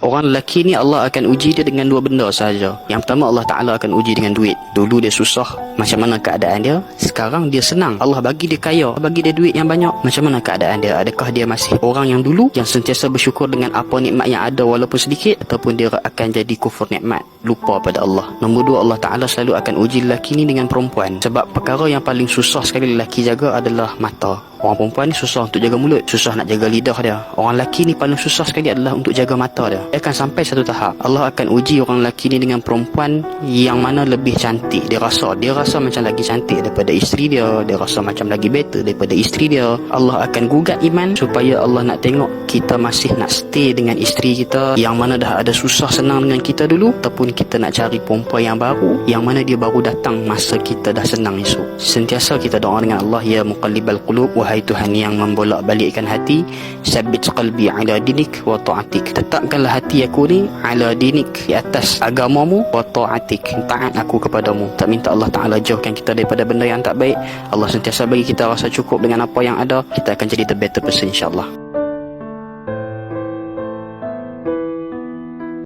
Orang lelaki ni Allah akan uji dia dengan dua benda sahaja. Yang pertama, Allah Ta'ala akan uji dengan duit. Dulu dia susah, macam mana keadaan dia? Sekarang dia senang, Allah bagi dia kaya, bagi dia duit yang banyak, macam mana keadaan dia? Adakah dia masih orang yang dulu, yang sentiasa bersyukur dengan apa nikmat yang ada walaupun sedikit, ataupun dia akan jadi kufur nikmat, lupa pada Allah? Nombor dua, Allah Ta'ala selalu akan uji lelaki ni dengan perempuan. Sebab perkara yang paling susah sekali lelaki jaga adalah mata. Orang perempuan ni susah untuk jaga mulut, susah nak jaga lidah dia. Orang lelaki ni paling susah sekali adalah untuk jaga mata dia. Dia akan sampai satu tahap, Allah akan uji orang lelaki ni dengan perempuan yang mana lebih cantik. Dia rasa macam lagi cantik daripada isteri dia, dia rasa macam lagi better daripada isteri dia. Allah akan gugat iman supaya Allah nak tengok kita masih nak stay dengan isteri kita yang mana dah ada susah senang dengan kita dulu, ataupun kita nak cari perempuan yang baru yang mana dia baru datang masa kita dah senang esok. Sentiasa kita doa dengan Allah, ya muqallibal qulub, wahai Tuhan yang membolak-balikkan hati, sabbit qalbi ala dinik wa ta'atik, tetapkanlah hati aku ni ala dinik, di atas agamamu, wa ta'atik, taat aku kepadamu. Tak minta Allah Ta'ala jauhkan kita daripada benda yang tak baik. Allah sentiasa bagi kita rasa cukup dengan apa yang ada. Kita akan jadi the better person, insyaAllah.